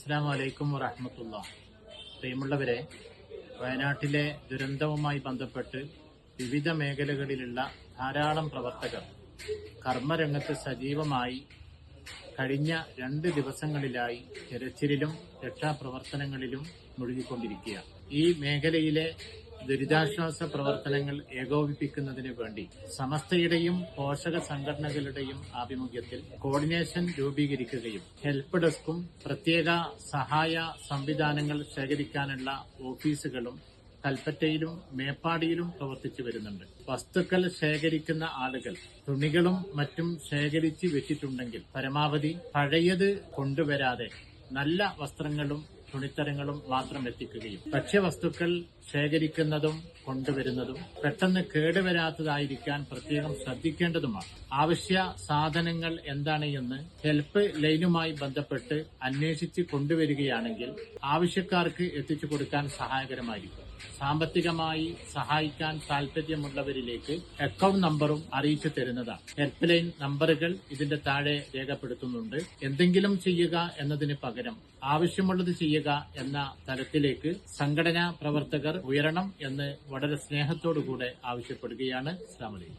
അസ്സലാമു അലൈക്കും വറഹ്മത്തുള്ളാഹി. പ്രിയമുള്ളവരെ, വയനാട്ടിലെ ദുരന്തവുമായി ബന്ധപ്പെട്ട് വിവിധ മേഖലകളിലുള്ള ധാരാളം പ്രവർത്തകർ കർമ്മരംഗത്ത് സജീവമായി കഴിഞ്ഞ 2 ദിവസങ്ങളിലായി തെരച്ചിലിലും രക്ഷാപ്രവർത്തനങ്ങളിലും മുഴുകിക്കൊണ്ടിരിക്കുകയാണ്. ഈ മേഖലയിലെ ദുരിതാശ്വാസ പ്രവർത്തനങ്ങൾ ഏകോപിപ്പിക്കുന്നതിന് വേണ്ടി സമസ്തയുടെയും പോഷക സംഘടനകളുടെയും ആഭിമുഖ്യത്തിൽ കോർഡിനേഷൻ രൂപീകരിക്കുകയും ഹെൽപ്പ് ഡെസ്കും പ്രത്യേക സഹായ സംവിധാനങ്ങൾ ശേഖരിക്കാനുള്ള ഓഫീസുകളും കൽപ്പറ്റയിലും മേപ്പാടിയിലും പ്രവർത്തിച്ചു വരുന്നുണ്ട്. വസ്തുക്കൾ ശേഖരിക്കുന്ന ആളുകൾ തുണികളും മറ്റും ശേഖരിച്ച് വെച്ചിട്ടുണ്ടെങ്കിൽ പരമാവധി പഴയത് കൊണ്ടുവരാതെ നല്ല വസ്ത്രങ്ങളും തുണിത്തരങ്ങളും മാത്രം എത്തിക്കുകയും ഭക്ഷ്യവസ്തുക്കൾ ശേഖരിക്കുന്നതും കൊണ്ടുവരുന്നതും പെട്ടെന്ന് കേടുവരാത്തതായിരിക്കാൻ പ്രത്യേകം ശ്രദ്ധിക്കേണ്ടതുമാണ്. ആവശ്യ സാധനങ്ങൾ എന്താണ് എന്ന് ഹെൽപ്പ് ലൈനുമായി ബന്ധപ്പെട്ട് അന്വേഷിച്ച് കൊണ്ടുവരികയാണെങ്കിൽ ആവശ്യക്കാർക്ക് എത്തിച്ചു കൊടുക്കാൻ സഹായകരമായിരിക്കും. സാമ്പത്തികമായി സഹായിക്കാൻ താൽപര്യമുള്ളവരിലേക്ക് അക്കൗണ്ട് നമ്പറും അറിയിച്ചു തരുന്നതാണ്. ഹെൽപ്പ് ലൈൻ നമ്പറുകൾ ഇതിന്റെ താഴെ രേഖപ്പെടുത്തുന്നുണ്ട്. എന്തെങ്കിലും ചെയ്യുക എന്നതിന് പകരം ആവശ്യമുള്ളത് ചെയ്യുക എന്ന തലത്തിലേക്ക് സംഘടനാ പ്രവർത്തകർ ഉയരണം എന്ന് വളരെ സ്നേഹത്തോടുകൂടെ ആവശ്യപ്പെടുകയാണ്. അസ്സലാമു അലൈക്കും.